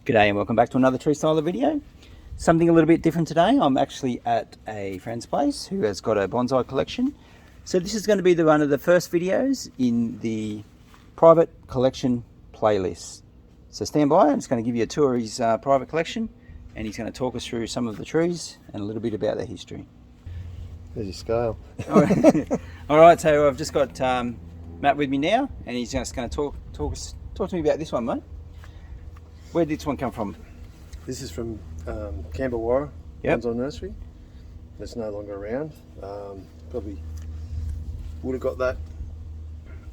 G'day and welcome back to another tree styler video. Something a little bit different today. I'm actually at a friend's place who has got a bonsai collection. So this is going to be one of the first videos in the private collection playlist. So stand by, I'm just going to give you a tour of his private collection and he's going to talk us through some of the trees and a little bit about their history. There's your scale. Alright, so I've just got Matt with me now and he's just going to talk to me about this one, mate. Where did this one come from? This is from Camberwara Bonsai Nursery. It's no longer around. Probably would have got that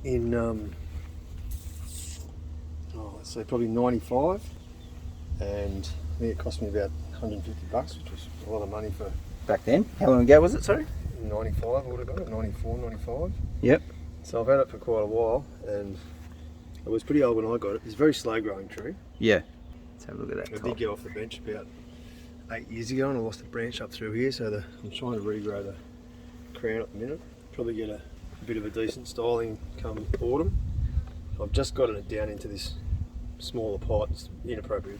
in, let's say probably 95. And I think it cost me about 150 bucks, which was a lot of money for... Back then? How long ago was it, sorry? 95 I would have got it, 94, 95. Yep. So I've had it for quite a while and it was pretty old when I got it. It's a very slow growing tree. Yeah. Let's have a look at that. I did get off the bench about 8 years ago and I lost a branch up through here, so I'm trying to regrow the crown at the minute. Probably get a bit of a decent styling come autumn. I've just got it down into this smaller pot. It's inappropriate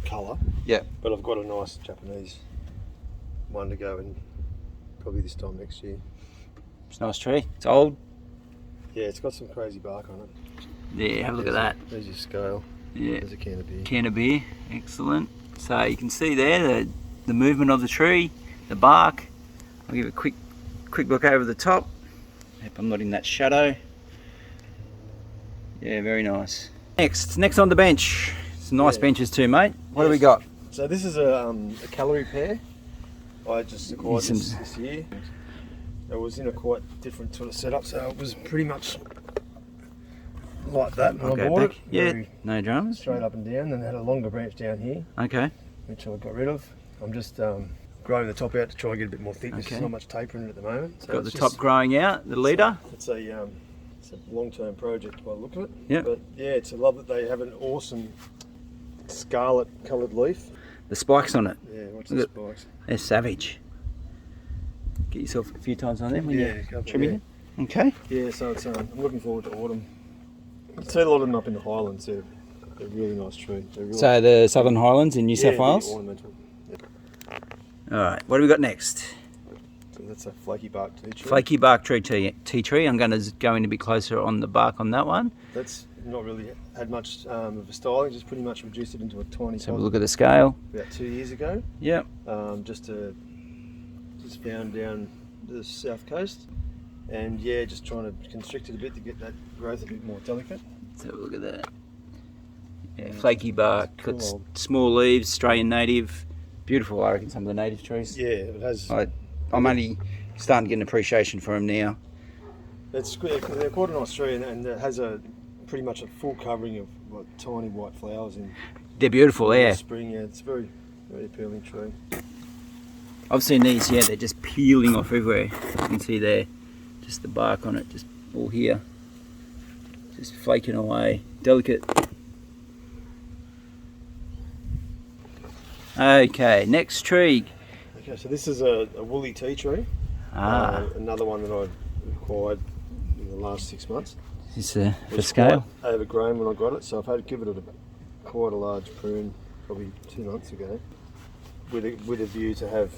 colour. Yeah. But I've got a nice Japanese one to go in probably this time next year. It's a nice tree. It's old. Yeah, it's got some crazy bark on it. Yeah, have a look at that. There's your scale. Yeah. There's a can of beer. Can of beer. Excellent. So you can see there the movement of the tree, the bark. I'll give a quick look over the top. Hope I'm not in that shadow. Yeah, very nice. Next on the bench. Some nice benches too, mate. What do we got? So this is a Calorie pear. I just acquired this year. It was in a quite different sort of setup, so it was pretty much like that when I bought it. Yeah, no dramas. Straight up and down, and it had a longer branch down here. Okay. Which I got rid of. I'm just growing the top out to try and get a bit more thickness. There's not much taper in it at the moment. So got the top growing out, the leader. It's a long-term project by the look of it. Yeah. But yeah, I love that they have an awesome scarlet coloured leaf. The spikes on it. Yeah, watch the spikes. They're savage. Get yourself a few times on them when you're trimming it. Okay. Yeah, so it's, I'm looking forward to autumn. You see a lot of them up in the Highlands. They're a really nice tree. So the Southern Highlands in New South Wales? Ornamental. Yeah. Alright, what do we got next? So that's a flaky bark tea tree. Flaky bark tea tree. I'm going to go in a bit closer on the bark on that one. That's not really had much of a styling, just pretty much reduced it into a tiny So have a look at the scale. About 2 years ago. Yep. Just found down the south coast. And yeah, just trying to constrict it a bit to get that growth a bit more delicate. Let's have a look at that. Yeah, flaky bark, cool. got small leaves, Australian native. Beautiful, I reckon, some of the native trees. Yeah, it has. I'm only starting to get an appreciation for them now. It's they're quite a nice tree, and it has pretty much a full covering of like tiny white flowers in. They're beautiful, yeah. Spring, yeah, it's a very, very appealing tree. I've seen these, yeah, they're just peeling off everywhere. You can see there, just the bark on it, just all here. Just flaking away, delicate. Okay, next tree. Okay, so this is a woolly tea tree. Another one that I acquired in the last 6 months. Is this for scale? Overgrown when I got it, so I've had to give it quite a large prune, probably 2 months ago, with a view to have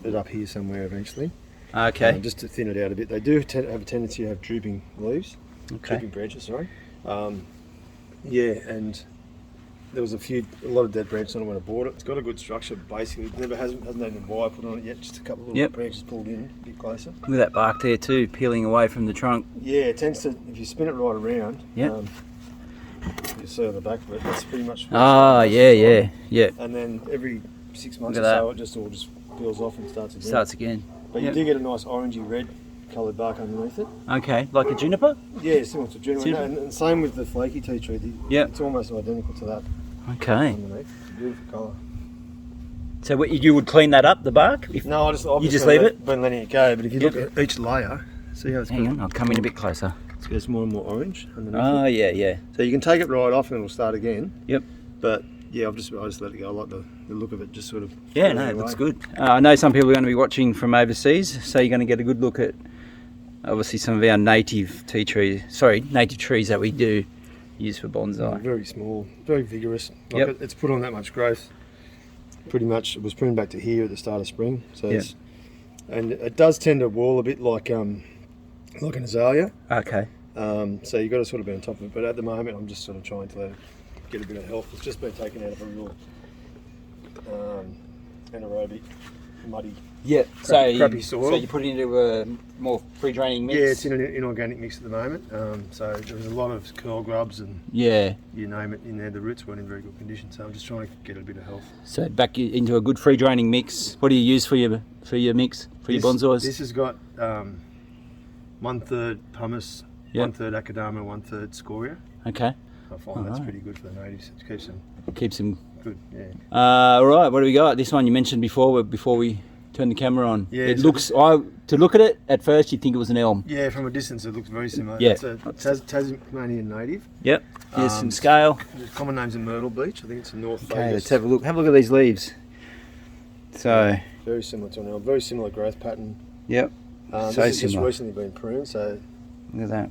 it up here somewhere eventually. Okay. Just to thin it out a bit. They do have a tendency to have drooping leaves, drooping branches. Sorry. Yeah, and there was a lot of dead branches on it when I bought it. It's got a good structure basically. It hasn't had any wire put on it yet. Just a couple of little branches pulled in a bit closer. Look at that bark there too, peeling away from the trunk. Yeah, it tends to, if you spin it right around. Yeah. You see on the back of it, that's pretty much. Yeah. And then every 6 months or so, it just all peels off and starts again. But you do get a nice orangey red coloured bark underneath it. Okay, like a juniper? Yeah, similar to juniper. And same with the flaky tea tree. It's almost identical to that. Okay. Underneath. It's a beautiful colour. So you would clean that up, the bark? No, you just leave it? Been letting it go, but if you look at each layer, see how it's Hang on, I'll come in a bit closer. It gets more and more orange underneath it. Yeah. So you can take it right off and it'll start again. Yep. But yeah, I just let it go. I like the look of it, just sort of. Yeah, no, it looks good. I know some people are going to be watching from overseas, so you're going to get a good look at obviously some of our native trees that we do used for bonsai. Very small, very vigorous. Like Yep. it's put on that much growth. Pretty much, it was pruned back to here at the start of spring. So, it's, and it does tend to wall a bit like an azalea. Okay. So you've got to sort of be on top of it. But at the moment, I'm just sort of trying to let it get a bit of health. It's just been taken out of a real anaerobic, muddy. Yeah. Crappy soil. So you put it into a more free draining mix. Yeah, it's in an inorganic mix at the moment. So there was a lot of curl grubs and you name it in there. The roots weren't in very good condition. So I'm just trying to get a bit of health. So back into a good free draining mix. What do you use for your mix for your bonsais? This has got 1/3 pumice, 1/3 akadama, 1/3 scoria. Okay. I find that's pretty good for the natives. It keeps them good. Yeah. All right. What do we got? This one you mentioned before we turn the camera on. Yeah, it looks. To look at it at first, you'd think it was an elm. Yeah, from a distance, it looks very similar. Yeah. It's a Tasmanian native. Yep. Here's some scale. The common name's a myrtle beech. I think it's a North. Okay, let's have a look. Have a look at these leaves. So. Very similar to an elm. Very similar growth pattern. Yep. This has just recently been pruned, so. Look at that.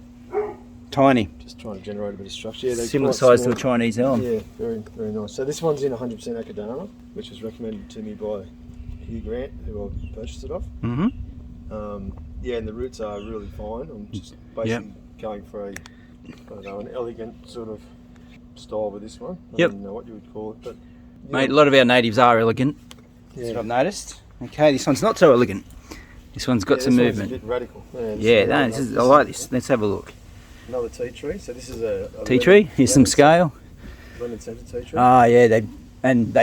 Tiny. Just trying to generate a bit of structure. Yeah, similar size to a Chinese elm. Yeah, very, very nice. So this one's in 100% akadama, which was recommended to me by Hugh Grant, who I purchased it off. Mm-hmm. Yeah, and the roots are really fine. I'm just basically going for an elegant sort of style with this one. I don't know what you would call it, but mate, a lot of our natives are elegant. That's what I've noticed. Okay, this one's not so elegant. This one's got some movement. It's a bit radical. I like this. Let's have a look. Another tea tree. So this is a tea tree. Here's some scale. Lemon scented tea tree. Ah, yeah, they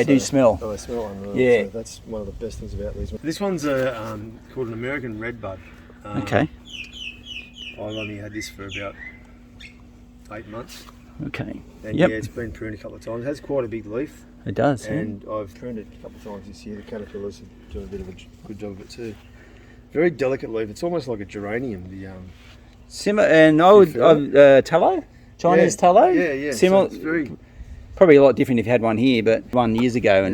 do smell. Oh, they smell unreal. Yeah, so that's one of the best things about these ones. This one's called an American redbud. Okay. I've only had this for about 8 months. Okay. And yeah, it's been pruned a couple of times. It has quite a big leaf. It does. And I've pruned it a couple of times this year. The caterpillars are doing a bit of a good job of it too. Very delicate leaf. It's almost like a geranium. Similar and tallow, Chinese tallow. Yeah. Similar. So it's very probably a lot different if you had one here, but 1 year ago, I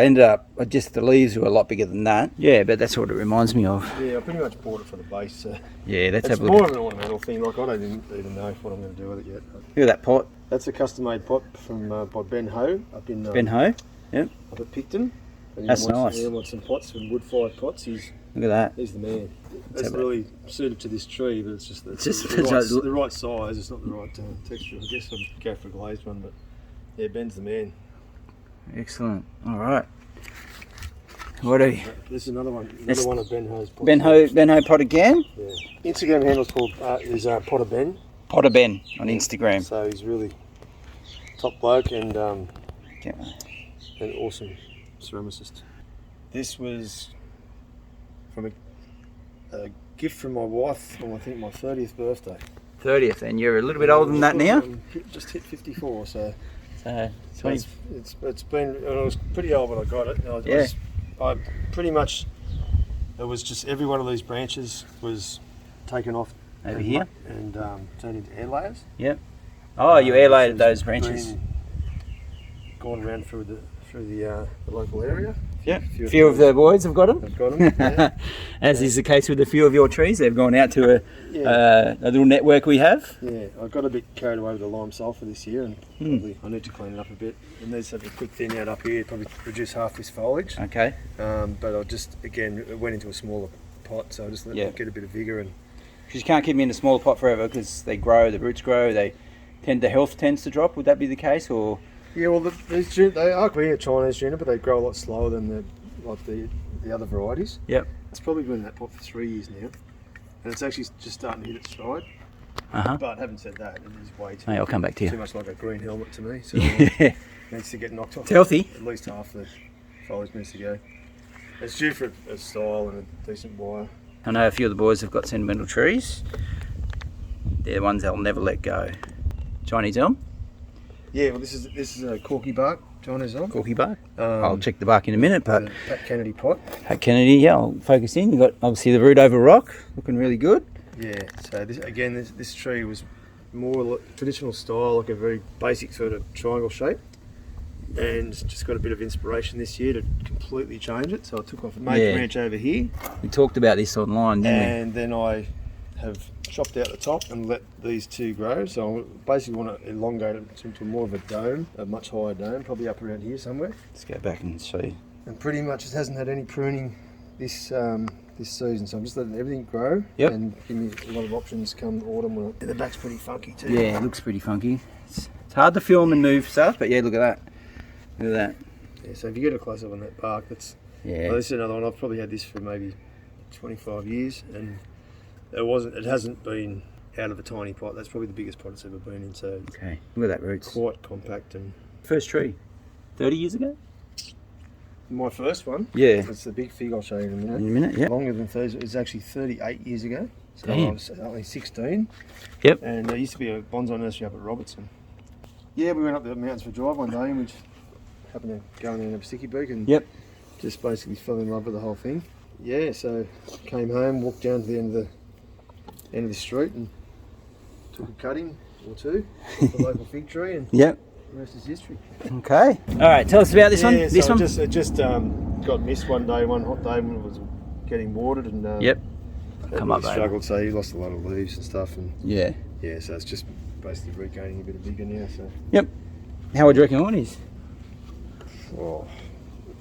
ended up just the leaves were a lot bigger than that. Yeah, but that's what it reminds me of. Yeah, I pretty much bought it for the base. So yeah, let's have a look. It's more of an ornamental thing. Like I don't even know what I'm going to do with it yet. Look at that pot. That's a custom-made pot from by Ben Ho up in Ben Ho. Yep. Up at Picton. And that's nice. You want some pots, some wood-fired pots. Look at that. He's the man. It's really suited to this tree, but it's just the right size. It's not the right texture. I guess I'd go for a glazed one, but yeah, Ben's the man. Excellent. All right. What are you? This is another one. Another one of Ben Ho's pots. Ben Ho pot again. Yeah. Instagram handle's called Potter Ben. Potter Ben on Instagram. So he's really top bloke and an awesome ceramicist. This was from a gift from my wife on I think my 30th birthday. 30th, and you're a little bit older than that now. Just hit 54, so. It's been. I was pretty old when I got it. I pretty much. It was just every one of these branches was taken off over here and turned into air layers. Yep. Oh, you air layered those branches. Gone around through the local area. Yeah, a few of the boys have got them. I've got them. Yeah. As is the case with a few of your trees, they've gone out to a little network we have. Yeah, I got a bit carried away with the lime sulphur this year, and probably I need to clean it up a bit. And these have a quick thin out up here, probably reduce half this foliage. Okay. But I just it went into a smaller pot, so I just let it get a bit of vigour and. Because you can't keep them in a smaller pot forever, because they grow, the roots grow, the health tends to drop. Would that be the case, or? Yeah, well, they are being a Chinese juniper, but they grow a lot slower than the other varieties. Yep. It's probably been in that pot for 3 years now, and it's actually just starting to hit its stride. But having said that, it is way too. Hey, I'll come back to you. Too much like a green helmet to me, so it needs to get knocked off. It's healthy. At least half the foliage needs to go. It's due for a style and a decent wire. I know a few of the boys have got sentimental trees. They're the ones they'll never let go. Chinese elm. Yeah, well, this is a Corky bark, Chinese elm. Corky bark. I'll check the bark in a minute, but Pat Kennedy pot. Pat Kennedy, yeah, I'll focus in. You've got obviously the root over rock, looking really good. Yeah, so this tree was more traditional style, like a very basic sort of triangle shape, and just got a bit of inspiration this year to completely change it. So I took off a major branch over here. We talked about this online, didn't we? And then I have chopped out the top and let these two grow. So I basically want to elongate it into more of a dome, a much higher dome, probably up around here somewhere. Let's go back and see. And pretty much it hasn't had any pruning this this season, so I'm just letting everything grow. Yep. And give me a lot of options come autumn. When the back's pretty funky too. Yeah, it looks pretty funky. It's hard to film and move stuff, but yeah, look at that. Look at that. Yeah, so if you get a close up on that bark, that's well, this is another one. I've probably had this for maybe 25 years, and it hasn't been out of a tiny pot. That's probably the biggest pot it's ever been in. So Okay, look at that roots. Quite compact. And first tree, 30 years ago? my first one, Yeah. it's the big fig. I'll show you in a minute. In a minute, yeah. Longer than 30. It's actually 38 years ago. So Damn. I was only 16. Yep. And there used to be a bonsai nursery up at Robertson. Yeah, we went up the mountains for a drive one day, and we just happened to go in there and have a sticky beak, and Yep. just basically fell in love with the whole thing. Yeah, so came home, walked down to the end of the street, and took a cutting or two off the local fig tree, and Yep. the rest is history. Okay. All right, tell us about this one. Yeah, This so one? it just got missed one day, one hot day when it was getting watered, and Yep. it Come really up, babe. struggled. So you lost a lot of leaves and stuff, and Yeah. yeah, so it's just basically regaining a bit of vigour now. So Yep. How would you reckon one is? oh,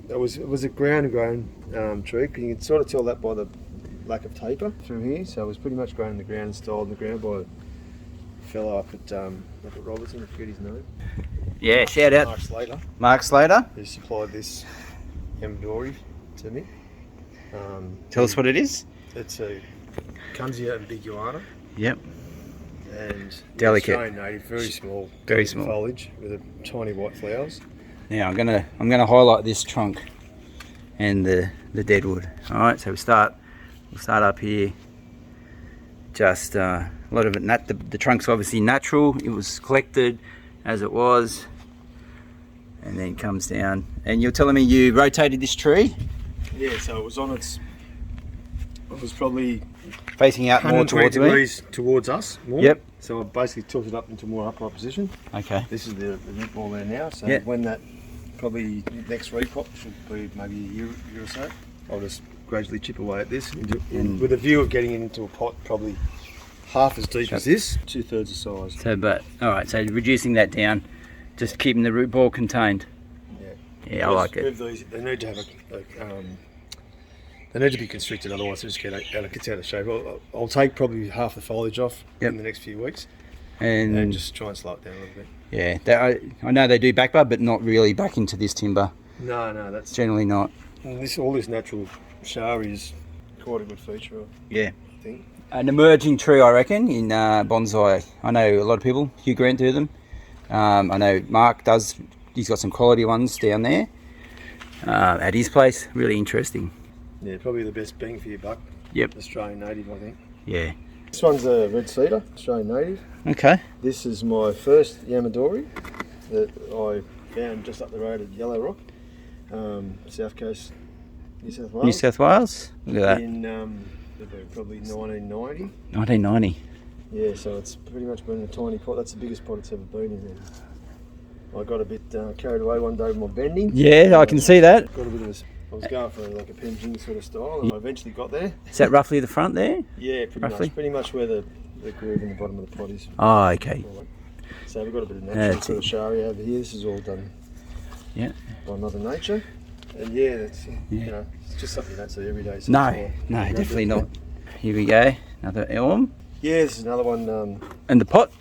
it was a ground grown tree. You can sort of tell that by the lack of taper through here. So it was pretty much grown in the ground and styled in the ground by a fellow up at Robertson. I forget his name. Yeah, shout out Mark Slater, Mark Slater. who supplied this Calorie to me. Tell us what it is. It's a Kunzia and Biguana, Yep. and Delicate. Australian native, very small, Very delicate small. foliage with a tiny white flowers. Now I'm gonna highlight this trunk and the deadwood. All right, so we'll start up here. Just a lot of it. The trunk's obviously natural. It was collected as it was, and then comes down. And you're telling me you rotated this tree, Yeah, so it was it was probably facing out more 120 towards me. degrees towards us more. Yep. So I basically tilted up into more upright position. Okay. This is the root ball there now. So Yep. when that probably next repot should be maybe a year or so, I'll just gradually chip away at this with a view of getting it into a pot probably half as deep as this, 2/3 the size. So, but all right. So reducing that down, just keeping the root ball contained. Yeah. Yeah, I like it. With these, they need to have they need to be constricted, otherwise they just get out of shape. I'll take probably half the foliage off in the next few weeks, and just try and slow it down a little bit. Yeah, I know they do backbud, but not really back into this timber. No, that's Generally not. all this natural shower is quite a good feature. Yeah. I think. An emerging tree, I reckon, in bonsai. I know a lot of people. Hugh Grant do them. I know Mark does. He's got some quality ones down there at his place. Really interesting. Yeah, probably the best bang for your buck. Yep. Australian native, I think. Yeah. This one's a red cedar, Australian native. Okay. This is my first Yamadori that I found just up the road at Yellow Rock, South Coast, New South Wales. New South Wales. Look at that. In probably 1990. 1990. Yeah, so it's pretty much been a tiny pot. That's the biggest pot it's ever been in there. I got a bit carried away one day with my bending. Yeah, I can see that. Got a bit of I was going for like a penjing sort of style, and I eventually got there. Is that roughly the front there? Yeah, pretty much where the groove in the bottom of the pot is. Oh, okay. So we've got a bit of natural sort of shari over here. This is all done by Mother Nature. And yeah, that's you know, it's just something you don't see every day. So No, definitely not. Here we go. Another elm. Yeah, this is another one. And the pot.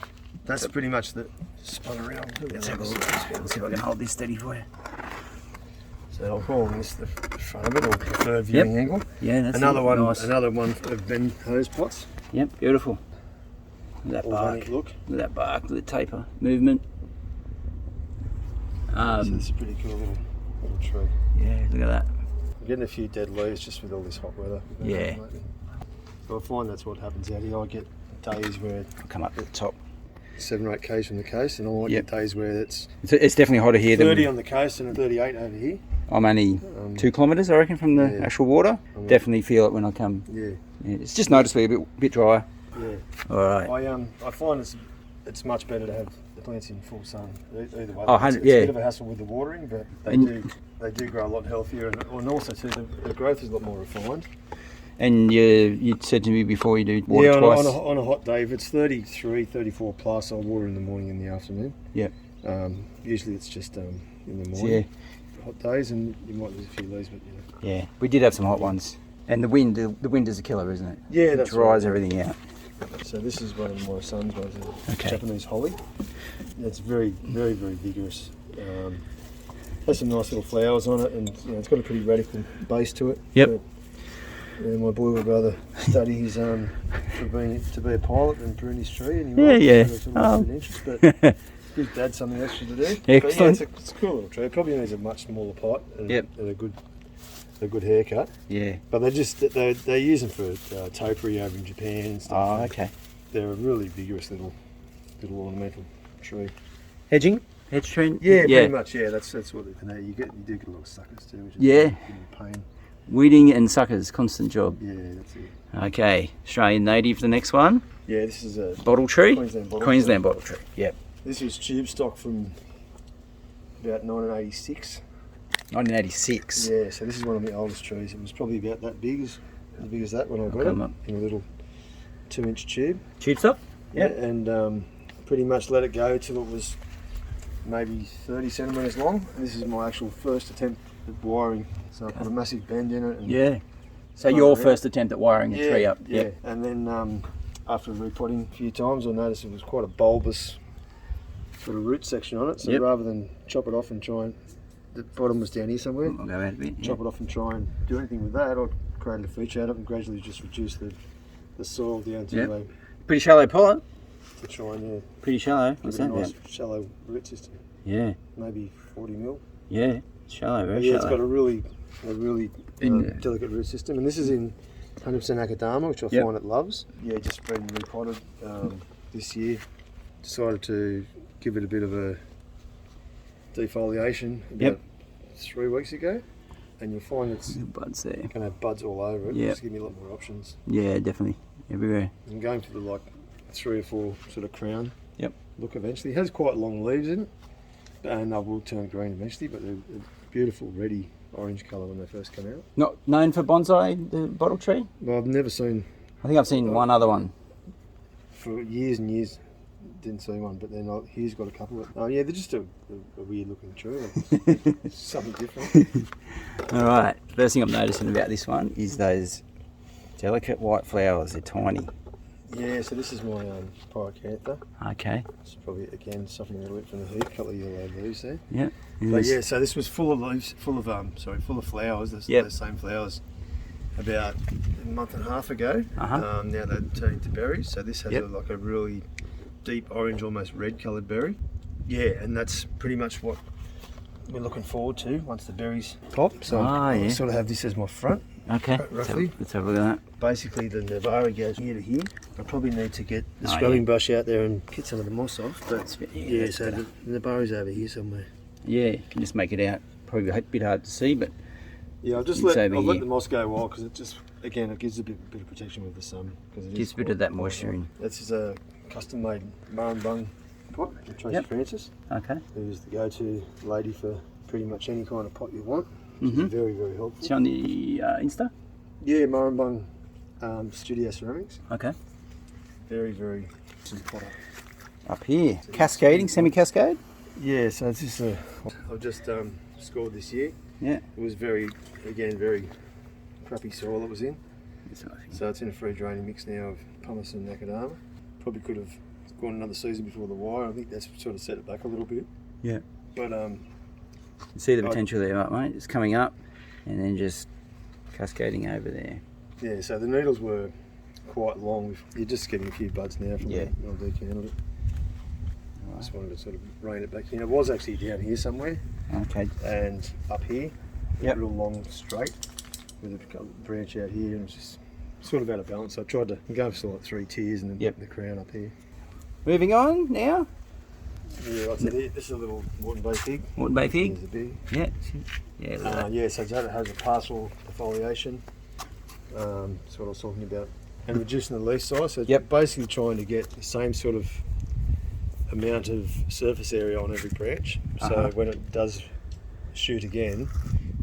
That's pretty much the spun around. Let's have a look. Let's see if I can hold this steady for you. So I'll call this the front of it, or preferred viewing angle. Yeah, that's another one. Nice. Another one of Ben hose pots. Yep, beautiful. Look at that bark. Organic look. Look at that bark. Look at the taper movement. So it's a pretty cool little tree. Yeah, look at that. I'm getting a few dead leaves just with all this hot weather. Yeah. So I find that's what happens out here. I get days where I'll come up to the top. 7 or 8 k's from the coast, and I might get days where it's It's definitely hotter here 30 than on the coast and 38 over here. I'm only 2 kilometres, I reckon, from the actual water. Definitely feel it when I come. Yeah. It's just noticeably a bit drier. Yeah. All right. I find it's much better to have the plants in full sun. Either way. Oh, It's a yeah. bit of a hassle with the watering, but they do grow a lot healthier, and also too the growth is a lot more refined. And you said to me before you do water twice. On a hot day, if it's 33, 34 plus, I'll water in the morning and the afternoon. Yep. Usually it's just in the So, morning. yeah. Hot days, and you might lose a few leaves, but Yeah, we did have some hot ones. And the wind is a killer, isn't it? Yeah, It that's dries right. everything out. So this is one of my son's ones, Okay. Japanese holly. It's very, very, very vigorous. Has some nice little flowers on it, and it's got a pretty radical base to it. Yep. But, my boy would rather study his to be a pilot than prune his tree, and he might. Yeah. So it's almost an interest, but gives Dad something extra to do. Excellent. But yeah, it's a cool little tree. It probably needs a much smaller pot and, Yep. and a good haircut. Yeah. But they use them for topiary over in Japan and stuff. Oh, okay. They're a really vigorous little ornamental tree. Hedging? Hedge tree? Yeah, pretty much. Yeah, that's what they can. You do get a lot of suckers too, which is Yeah. pain. Weeding and suckers, constant job. Yeah, that's it. Okay, Australian native, the next one. Yeah, this is a Bottle tree? Queensland bottle tree, yep. This is tube stock from about 1986. 1986. Yeah, so this is one of the oldest trees. It was probably about that big as that when I got it, in a little 2-inch tube. Tube stock? Yeah, and pretty much let it go till it was maybe 30 centimetres long. And this is my actual first attempt at wiring. So I put a massive bend in it. And Yeah. So your first attempt at wiring a tree up. Yeah, Yep. and then after repotting a few times, I noticed it was quite a bulbous sort of root section on it. So Yep. rather than chop it off and try and, the bottom was down here somewhere, I'll go out a bit. chop it off and try and do anything with that, I created a feature out of it and gradually just reduce the soil down to Yep. Pretty shallow pot. to try and Pretty shallow. give What's it a that nice about? shallow root system, Yeah. maybe 40 mil. Yeah. Shallow, very Yeah, it's shallow. got a really In- delicate root system, and this is in 100% Akadama, which I Yep. find it loves. Yeah, just been repotted this year. Decided to give it a bit of a defoliation about Yep. 3 weeks ago, and you'll find it's Buds there. going to have buds all over it. Yep. Just give me a lot more options. Yeah, definitely. Everywhere. I'm going for the 3 or 4 sort of crown Yep. look eventually. It has quite long leaves in it, and they will turn green eventually, but they're a beautiful reddy orange colour when they first come out. Not known for bonsai, the bottle tree? Well, I've never seen, I think I've seen one other one. for years and years, didn't see one, but then here's got a couple. Yeah, they're just a weird looking tree. It's something different. All right. First thing I'm noticing about this one is those delicate white flowers. They're tiny. Yeah, so this is my pyracantha. Okay. It's probably, again, suffering a little bit from the heat. A couple of yellow leaves there. Yeah. But yeah, so this was full of leaves, full of flowers. Those same flowers about a month and a half ago. Uh-huh. Now they've turned into berries. So this has Yep. a really deep orange, almost red coloured berry. Yeah, and that's pretty much what we're looking forward to once the berries pop. So I sort of have this as my front. Okay. Roughly. Let's have a look at that. Basically the Navarra goes here to here. I probably need to get the Oh, scrubbing brush out there and get some of the moss off. But That's a bit- yeah, that's so better. the Navarra's over here somewhere. Yeah, you can just make it out. Probably a bit hard to see, but Yeah, I've It's over let here. the moss go wild because it just, again, it gives a bit of protection with the sun. Because it gives is a bit of that moisture in. This is a custom made Marambung pot from Tracy Yep. Francis, Okay. who's the go-to lady for pretty much any kind of pot you want. She's Mhm. very, very helpful. It's on the Insta. Yeah, Marambung Studio Ceramics. Okay. Very, very good potter. Up here, cascading, semi-cascade. Yeah, so it's just I've just scored this year. Yeah. It was very crappy soil it was in. That's what I think. So it's in a free draining mix now of pumice and macadama. Probably could have gone another season before the wire. I think that's sort of set it back a little bit. Yeah. But You see the potential there, mate. It's coming up, and then just cascading over there. yeah, so the needles were quite long. You're just getting a few buds now from Yeah. when I decanted it. I just wanted to sort of rein it back in. It was actually down here somewhere Okay. and up here. Yep. Real long straight with a branch out here, and it was just sort of out of balance. So I tried to go for like 3 tiers and then Yep. the crown up here. Moving on now. Yeah, like I said, this is a little Moreton Bay fig. Moreton Bay fig. Here's a big. Yeah. Yeah. Look at that. Yeah, so it has a partial defoliation. That's what I was talking about. And reducing the leaf size. So Yep. basically trying to get the same sort of amount of surface area on every branch. So Uh-huh. when it does shoot again,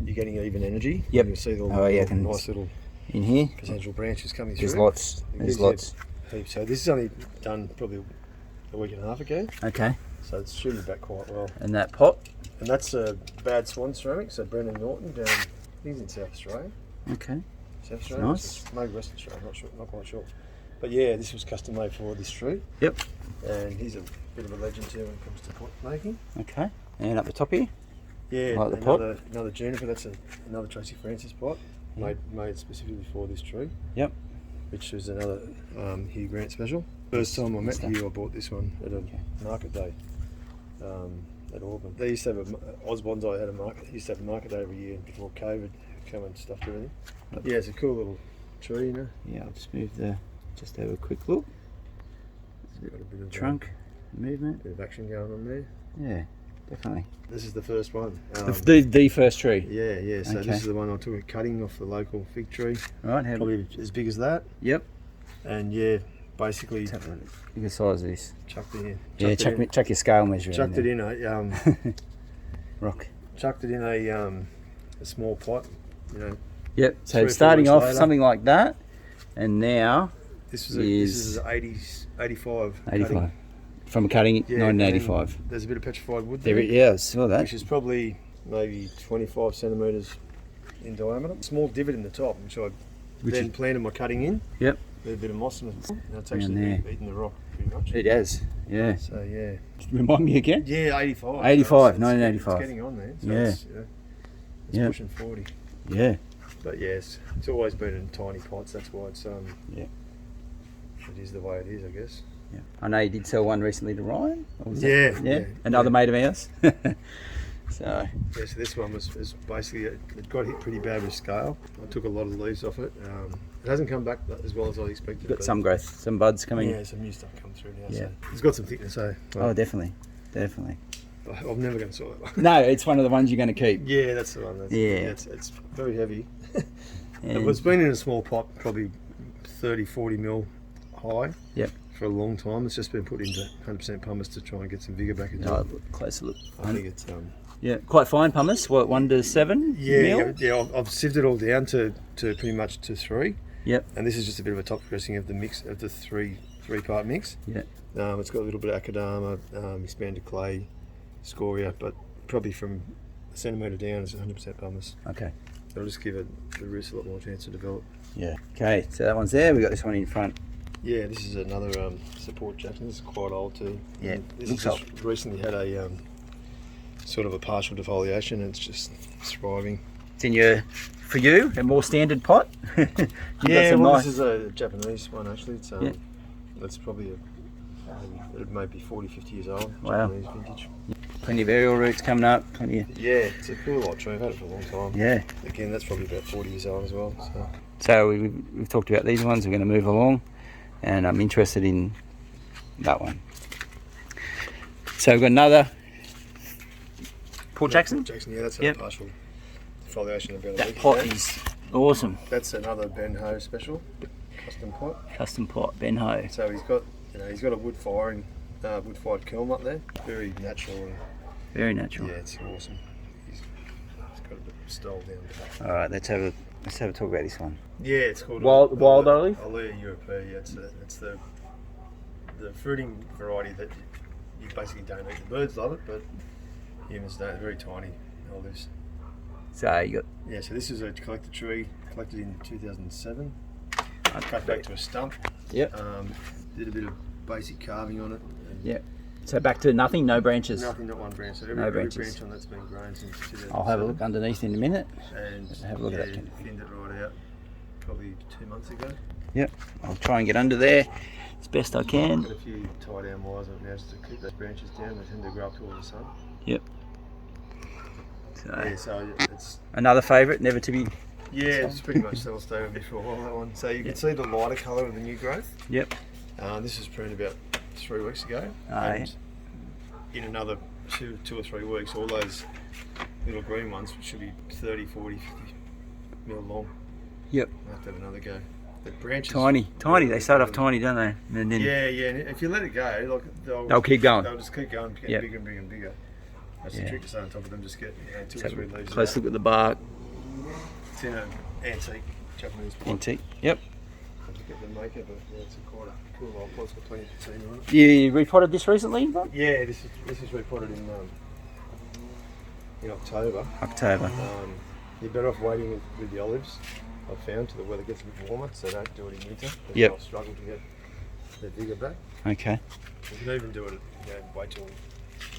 you're getting even energy. Yep. You'll see the Oh, yeah, I can- nice little in here. Potential branches coming There's through. lots. There's lots. Heaps. So this is only done probably a week and a half ago. Okay. So it's shooting back quite well. And that pot. And that's a Bad Swan ceramic. So Brendan Norton down, he's in South Australia. Okay. South Australia. Nice. Maybe Western Australia. Not quite sure. But yeah, this was custom made for this tree. Yep. And he's a bit of a legend too when it comes to pot making. Okay. And up the top here. Yeah, Like the pot. Another Juniper. That's another Tracy Francis pot, made specifically for this tree. Yep. Which was another Hugh Grant special. First time I met Hugh, I bought this one at a market day at Auburn. They used to have Oz Bonsai had a market. Used to have a market day every year before COVID come and stuffed everything. But yeah, it's a cool little tree, you know. Yeah, I'll just move just have a quick look. Got a bit of Trunk movement. bit of action going on there. Yeah, definitely. This is the first one. The first tree. Yeah. So Okay. this is the one I took a cutting off the local fig tree. Right. Probably as big as that. Yep. And yeah, basically Let's have a look at the size of this. chucked it in. Yeah, chuck your scale measure. Chucked it in. in Rock. chucked it in a small pot, you know. Yep. So 3 or 4 starting weeks off later. something like that, and now This is 85. 85 cutting. from a cutting Yeah, 1985. and there's a bit of petrified wood There, there, yeah, I saw that. which is probably maybe 25 centimetres in diameter. Small divot in the top, which I then planted my cutting in. Yep. With a bit of moss in it. And it's Down actually there. eaten the rock pretty much. It has. Yeah. So yeah. Remind me again. Yeah, 85. 85, So it's 1985. It's getting on there. So Yeah. It's, Yeah. pushing 40. Yeah. But yes, it's always been in tiny pots. That's why it's Yeah. it is the way it is, I guess. Yeah. I know you did sell one recently to Ryan. Or was Yeah, that- yeah, Another yeah. mate of ours. So. Yeah, so this one was basically, it got hit pretty bad with scale. I took a lot of leaves off it. It hasn't come back as well as I expected. Got but some growth, some buds coming. Yeah, some new stuff come through now. Yeah. So it's got some thickness, eh? Oh, definitely. Definitely. I'm never going to sell that one. No, it's one of the ones you're going to keep. Yeah, that's the one. Yeah. It's very heavy. And- It's been in a small pot, probably 30, 40 mil high. Yep. For a long time. It's just been put into 100% pumice to try and get some vigour back into Oh, it. closer look. I think it's Yeah, quite fine pumice. What, 1 to 7 mil? yeah. I've sieved it all down to pretty much to 3. Yep. And this is just a bit of a top dressing of the mix of the three-part mix. Yeah. It's got a little bit of acadama, expanded clay, scoria, but probably from a centimetre down is 100% pumice. Okay. That'll just give it the roots a lot more chance to develop. Yeah. Okay, so that one's there. We got this one in front. Yeah, this is another support Jackson. This is quite old too. Yeah, And this looks has just recently had a sort of a partial defoliation, and it's just thriving. It's in your, for you, a more standard pot. You've got some well, nice. this is a Japanese one actually. It's Yeah. it's probably it may be 40, 50 years old. Wow. Japanese vintage. Plenty of aerial roots coming up. Plenty of, Yeah, it's a cool old tree. I've had it for a long time. yeah. Again, that's probably about 40 years old as well. So. So we've talked about these ones. We're going to move along, and I'm interested in that one. So we've got another Port Jackson. Jackson, yeah, that's a Yep. partial defoliation about a That week pot ago. is awesome. That's another Ben Ho special, custom pot. Custom pot, Ben Ho. So he's got a wood fired kiln up there. Very natural and Very natural. yeah, it's awesome. He's got a bit of style down. All right, let's have a talk about this one. Yeah, it's called Wild olive? Olea Juniper. Yeah, it's the fruiting variety that you basically don't eat. The birds love it, but humans don't. Very tiny olives. So you got Yeah, so this is a collected tree, collected in 2007. Cut back to a stump. Yep. Did a bit of basic carving on it. And Yep. So back to nothing, no branches. Nothing, not one branch. So every, No every branches. branch on that's been grown since 2007. I'll have a look underneath in a minute. And have a look at that, yeah, Ken. thinned it right out probably 2 months ago. Yep. I'll try and get under there as best I can. Got a few tie down wires on it now just to keep those branches down. They tend to grow up towards the sun. Yep. So Yeah, so it's another favourite, never to be. it's pretty much still staying before a while, that one. So you can see the lighter colour of the new growth. Yep. This was pruned about 3 weeks ago. Aye. And in another two or 3 weeks, all those little green ones should be 30, 40, 50 mil long. Yep. I'll have to have another go. The branches. Tiny. They start off tiny, don't they? And then Yeah. And if you let it go, like they'll keep going. They'll just keep going, get Yep. bigger and bigger and bigger. That's Yeah. the trick to stay on top of them. Just get 2 So or 3 leaves. close out. look at the bark. It's in an antique Japanese pot. Antique. Yep. I forget the maker, but yeah, it's quite a cool old pot. It's got plenty of patina on it. You repotted this recently, Bob? Yeah, this is repotted in October. October. You're better off waiting with the olives, I've found, till the weather gets a bit warmer, so don't do it in winter. Yep. I'll struggle to get the vigor back. Okay. You can even do it, wait till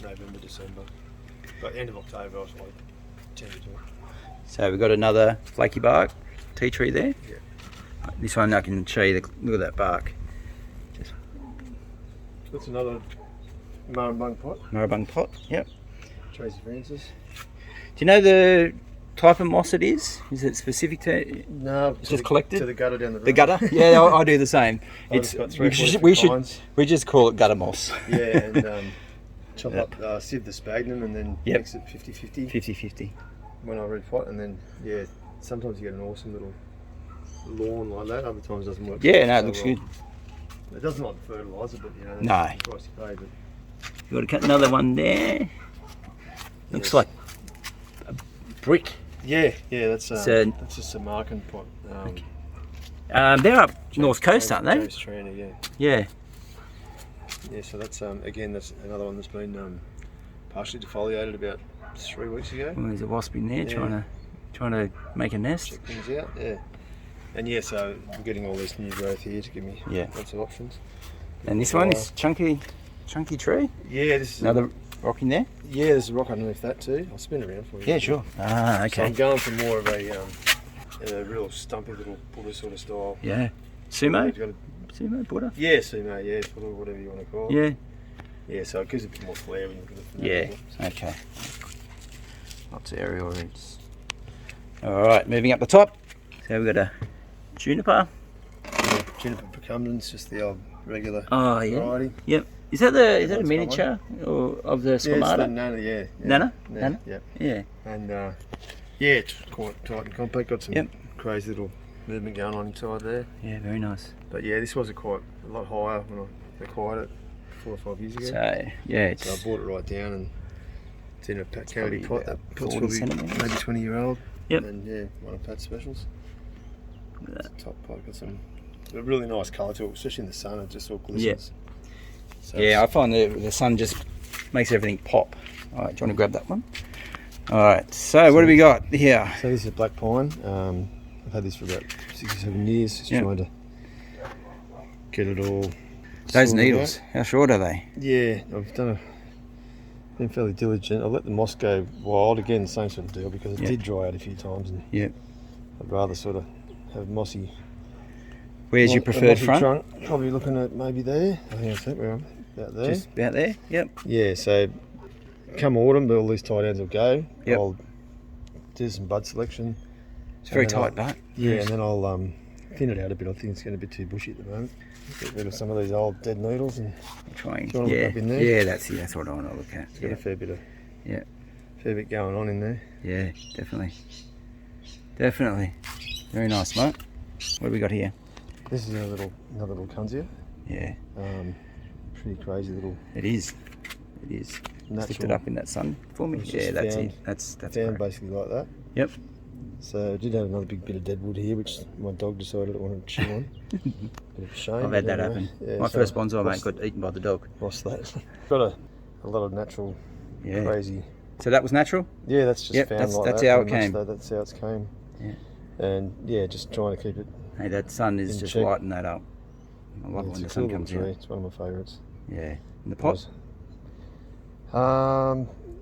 November, December. But end of October, I tend to do it. So we've got another flaky bark tea tree there. Yeah. This one I can show you, look at that bark. That's another marabung pot. Marabung pot, yep. Tracy Francis. Do you know the type of moss it is? Is it specific to? No, just collected? To the gutter down the road. The gutter? Yeah, I do the same. It's got three we just call it gutter moss. Yeah, and chop up, sieve the sphagnum and then mix it 50-50. 50-50. When I repot, and then sometimes you get an awesome little lawn like that. Other times it doesn't work. Yeah, no, it looks good. It doesn't like the fertiliser, but that's the price you pay. But You've got to cut another one there. Looks like a brick. Yeah, that's a Samarkand pot. They're up north coast, aren't they? James Trainer, yeah. Yeah. Yeah, so that's again, that's another one that's been partially defoliated about 3 weeks ago. Well, there's a wasp in there trying to make a nest. Check things out, yeah. And so I'm getting all this new growth here to give me lots of options. And this one is chunky tree. Yeah, this is another rock in there. Yeah, there's a rock underneath that too. I'll spin it around for you. Yeah, sure. Ah, okay. So I'm going for more of a real stumpy little Buddha sort of style. Yeah. Sumo? Sumo Buddha? Yeah, sumo, yeah, Buddha, whatever you want to call it. Yeah. Yeah, so it gives it a bit more flair when you put it from Yeah, okay. Lots of aerial roots. Alright, moving up the top. So we've got a juniper. Yeah, juniper procumbens, just the old regular variety. Yep. Is that a miniature of the squamata? Yeah, it's the Nana, Nana? Nana? Yep. Yeah. And it's quite tight and compact. Got some crazy little movement going on inside there. Yeah, very nice. But yeah, this was a lot higher when I acquired it 4 or 5 years ago. So yeah, so I brought it right down, and it's in a Calorie pot. That pot's 40 probably maybe 20-year-old. Yep. And one of Pat's specials. Top pot, got some a really nice colour to it, especially in the sun. It just all glistens. So I find the sun just makes everything pop. All right, do you want to grab that one? All right. So what do we got here? So this is black pine. I've had this for about 6 or 7 years. Just trying to get it all. Those needles, how short are they? Yeah, I've been fairly diligent. I've let the moss go wild again, same sort of deal, because it did dry out a few times, and I'd rather sort of have mossy. Where's your preferred front? Trunk, probably looking at maybe there. I think that's it. Where I'm about there. Just about there. Yep. Yeah. So come autumn, all these tight ends will go. Yep. I'll do some bud selection. It's very tight, but and then I'll thin it out a bit. I think it's going to be too bushy at the moment. Get rid of some of these old dead needles and try and look up in there. Yeah, that's what I want to look at. It's got a fair bit going on in there. Yeah, definitely. Very nice, mate. What have we got here? This is another little Kunzia. Yeah. Pretty crazy little. It is. Lift it up in that sun for me. Yeah, that's it. That's found basically like that. Yep. So I did have another big bit of deadwood here, which my dog decided it wanted to chew on. Bit of a shame. I've had that happen. Yeah, my first bonsai mate got eaten by the dog. Lost that. Got a lot of natural, crazy. So that was natural? Yeah, that's just found like that's that. how it came. That's how it's came. Yeah. And just trying to keep it. Hey, that sun is just lighting that up. I love when the sun comes in. It's one of my favourites. Yeah. In the pot?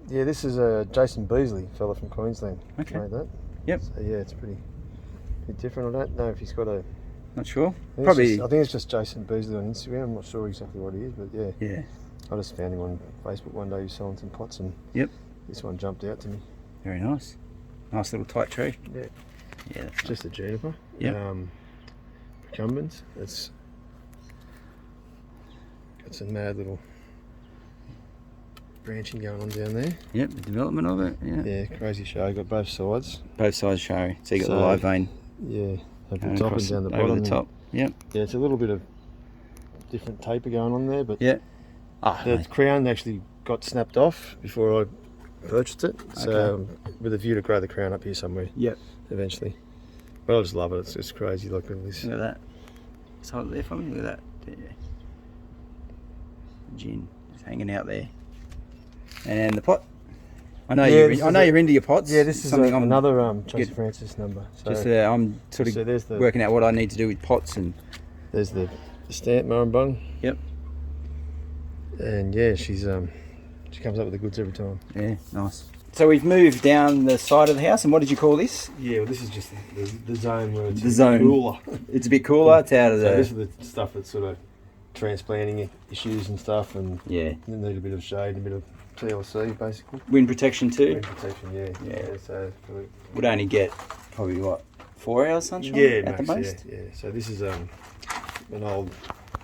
This is a Jason Beasley fella from Queensland. Okay. Made that. Yep. So it's pretty different. I don't know if he's got a. Not sure. I think it's just Jason Beasley on Instagram. I'm not sure exactly what he is, but yeah. I just found him on Facebook one day. He was selling some pots, and this one jumped out to me. Very nice. Nice little tight tree. Yeah. Yeah. That's just a juniper. Yeah. Procumbens. It's got some mad little branching going on down there. Yep, the development of it. Yeah. Yeah, crazy show. Got both sides. Both sides show. So you got the live vein. Yeah, over the top and down the bottom. Over the top. Yep. Yeah, it's a little bit of different taper going on there, but the crown actually got snapped off before I purchased it. So with a view to grow the crown up here somewhere. Yep. Eventually. But I just love it. It's just crazy. Look at this. Look at that. Just hold it there for me. Look at that. There. Gin just hanging out there. And the pot. I know you're into your pots. Yeah, this is something another Tracy Francis number. So, just I'm sort of working out what I need to do with pots. And there's the stamp marambung. Yep. And yeah, she comes up with the goods every time. Yeah, nice. So we've moved down the side of the house, and what did you call this? Yeah, well, this is just the zone where it's cooler. It's a bit cooler. It's out of so this is the stuff that's sort of transplanting issues and stuff, and yeah, you need a bit of shade, a bit of TLC basically. Wind protection too. Wind protection, yeah. So would only get probably what 4 hours sunshine. Yeah, at the most. Yeah. So this is an old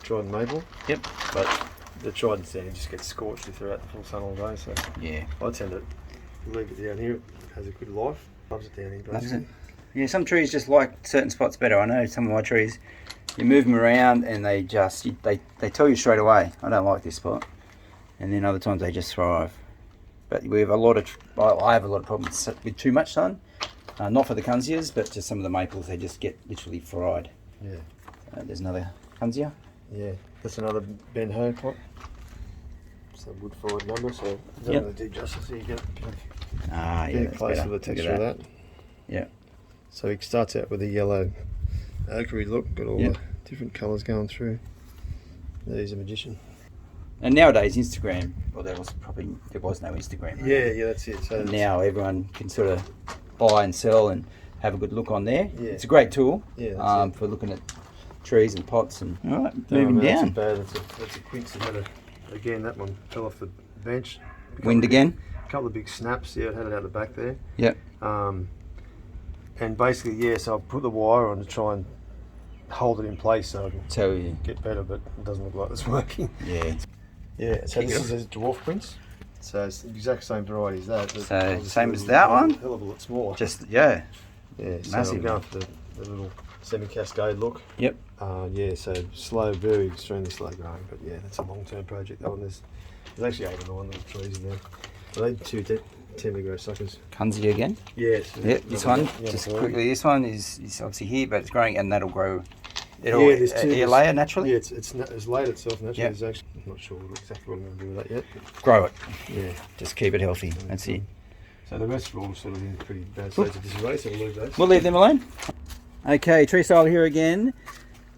Trident maple. Yep. But the Trident stand just gets scorched throughout the full sun all day. So yeah, I tend to leave it down here. It has a good life. Loves it down here. Loves it. Yeah, some trees just like certain spots better. I know some of my trees, you move them around and they just they tell you straight away, I don't like this spot. And then other times they just thrive. But we have I have a lot of problems with too much sun. Not for the Kunzias, but just some of the maples, they just get literally fried. Yeah. There's another Kunzia. Yeah, that's another Ben Ho pot. It's a wood fired number, so I don't want to do justice, so you get yeah, that's close to the texture of that. Yeah. So it starts out with a yellow ochre look, got all the different colours going through. He's a magician. And nowadays Instagram, well there was no Instagram. Right? Yeah, that's it. So now everyone can sort of buy and sell and have a good look on there. Yeah. It's a great tool for looking at trees and pots and all right, moving down. That's a quince. Again, that one fell off the bench. Wind again. A couple of big snaps. Yeah, it had it out the back there. Yep. And basically, so I've put the wire on to try and hold it in place so I can get better, but it doesn't look like it's working. Yeah. Yeah, so this is a dwarf quince. So it's the exact same variety as that. So same as that one? A hell of a lot smaller. Just, yeah. Yeah, so massive. I'm going for the little semi-cascade look. Yep. So slow, very extremely slow growing, but yeah, that's a long-term project. That one, there's actually 8 or 9 little trees in there. Well, they tend to grow suckers. Kunzia again? Yes. Yep, this one, just quickly, this one is obviously here, but it's growing and that'll grow. It'll layer naturally? Yeah, it's laid itself naturally. Yep. Actually, I'm not sure exactly what I'm going to do with that yet. Grow it. Yeah. Just keep it healthy. That's it. So the rest are all sort of in pretty bad states of disarray, so we'll leave those. We'll leave them alone. Okay, tree style here again.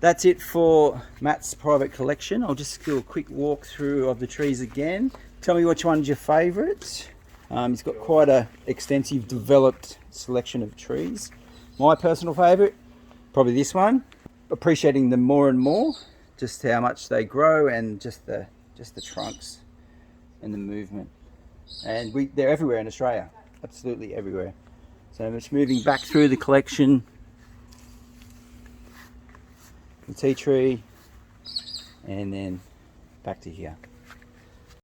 That's it for Matt's private collection. I'll just do a quick walk through of the trees again. Tell me which one's your favourite. He's got quite a extensive developed selection of trees. My personal favourite, probably this one. Appreciating them more and more, just how much they grow and just the trunks and the movement. And they're everywhere in Australia, absolutely everywhere. So I'm just moving back through the collection. The tea tree, and then back to here.